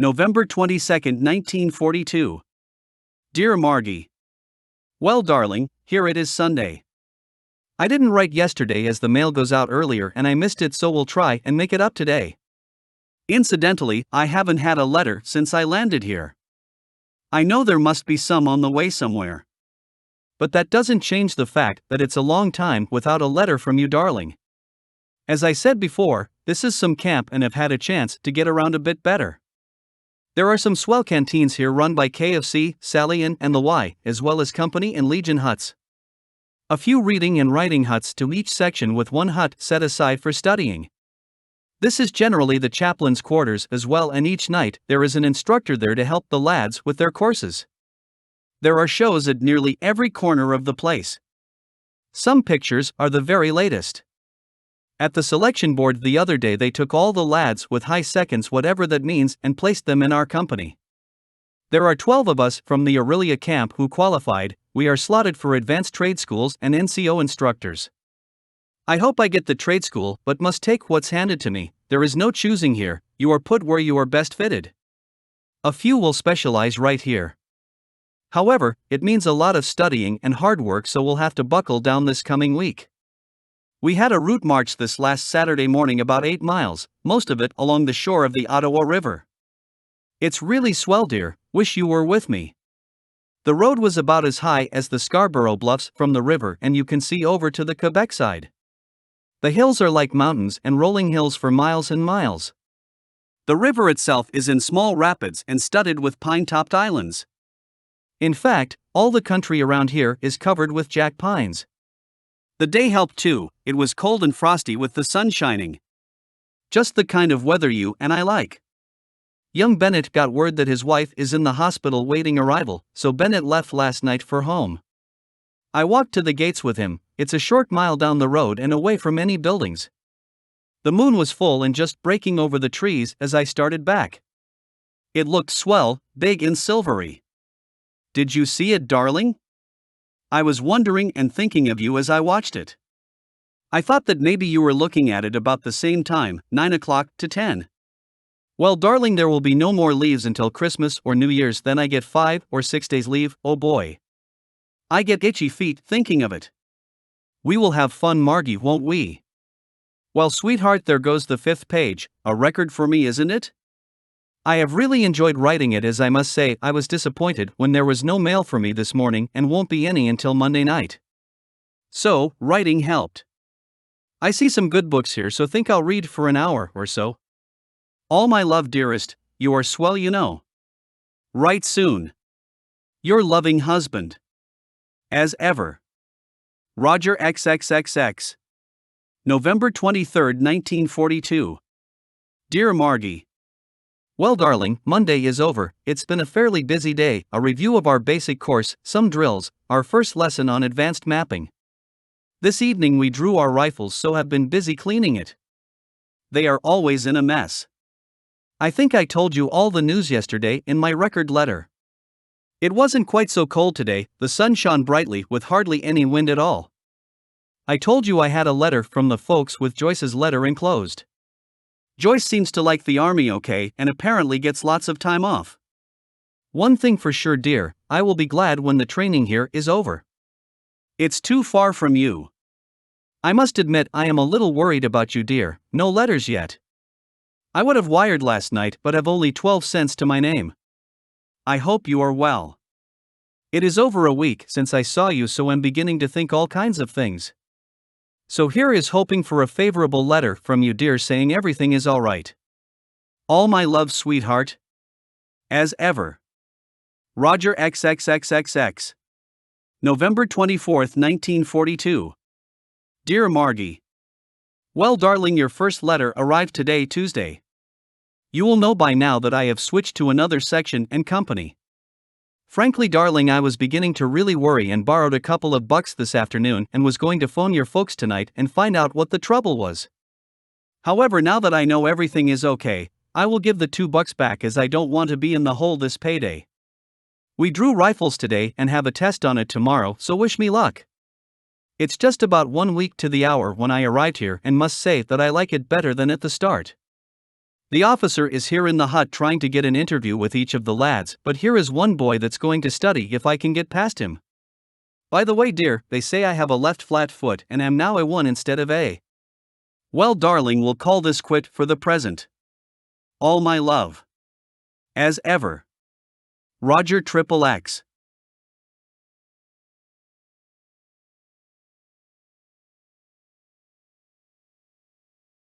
November 22, 1942. Dear Margie. Well, darling, here it is Sunday. I didn't write yesterday as the mail goes out earlier and I missed it, so we'll try and make it up today. Incidentally, I haven't had a letter since I landed here. I know there must be some on the way somewhere. But that doesn't change the fact that it's a long time without a letter from you, darling. As I said before, this is some camp and have had a chance to get around a bit better. There are some swell canteens here run by KFC, Sally Inn, and the Y, as well as company and Legion huts. A few reading and writing huts to each section, with one hut set aside for studying. This is generally the chaplain's quarters as well, and each night there is an instructor there to help the lads with their courses. There are shows at nearly every corner of the place. Some pictures are the very latest. At the selection board the other day, they took all the lads with high seconds, whatever that means, and placed them in our company. There are 12 of us from the Aurelia camp who qualified. We are slotted for advanced trade schools and NCO instructors. I hope I get the trade school, but must take what's handed to me. There is no choosing here, you are put where you are best fitted. A few will specialize right here. However, it means a lot of studying and hard work, so we'll have to buckle down this coming week. We had a route march this last Saturday morning, about 8 miles, most of it along the shore of the Ottawa River. It's really swell, dear, wish you were with me. The road was about as high as the Scarborough Bluffs from the river, and you can see over to the Quebec side. The hills are like mountains and rolling hills for miles and miles. The river itself is in small rapids and studded with pine-topped islands. In fact, all the country around here is covered with jack pines. The day helped too, it was cold and frosty with the sun shining. Just the kind of weather you and I like. Young Bennett got word that his wife is in the hospital waiting arrival, so Bennett left last night for home. I walked to the gates with him. It's a short mile down the road and away from any buildings. The moon was full and just breaking over the trees as I started back. It looked swell, big and silvery. Did you see it, darling? I was wondering and thinking of you as I watched it. I thought that maybe you were looking at it about the same time, 9 o'clock to 10. Well, darling, there will be no more leaves until Christmas or New Year's, then I get 5 or 6 days leave. Oh boy. I get itchy feet thinking of it. We will have fun, Margie, won't we? Well, sweetheart, there goes the 5th page, a record for me, isn't it? I have really enjoyed writing it, as I must say I was disappointed when there was no mail for me this morning and won't be any until Monday night. So, writing helped. I see some good books here, so think I'll read for an hour or so. All my love, dearest, you are swell, you know. Write soon. Your loving husband. As ever. Roger XXXX. November 23, 1942. Dear Margie. Well, darling, Monday is over. It's been a fairly busy day, a review of our basic course, some drills, our first lesson on advanced mapping. This evening we drew our rifles, so have been busy cleaning it. They are always in a mess. I think I told you all the news yesterday in my record letter. It wasn't quite so cold today, the sun shone brightly with hardly any wind at all. I told you I had a letter from the folks with Joyce's letter enclosed. Joyce seems to like the army okay and apparently gets lots of time off. One thing for sure, dear, I will be glad when the training here is over. It's too far from you. I must admit I am a little worried about you, dear, no letters yet. I would have wired last night but have only 12 cents to my name. I hope you are well. It is over a week since I saw you, so I'm beginning to think all kinds of things. So here is hoping for a favorable letter from you, dear, saying everything is all right. All my love, sweetheart. As ever. Roger XXXXX. November 24, 1942. Dear Margie. Well, darling, your first letter arrived today, Tuesday. You will know by now that I have switched to another section and company. Frankly, darling, I was beginning to really worry and borrowed a couple of bucks this afternoon and was going to phone your folks tonight and find out what the trouble was. However, now that I know everything is okay, I will give the $2 back, as I don't want to be in the hole this payday. We drew rifles today and have a test on it tomorrow, so wish me luck. It's just about 1 week to the hour when I arrived here, and must say that I like it better than at the start. The officer is here in the hut trying to get an interview with each of the lads, but here is one boy that's going to study if I can get past him. By the way, dear, they say I have a left flat foot and am now a 1 instead of a. Well, darling, we'll call this quit for the present. All my love. As ever. Roger XXX.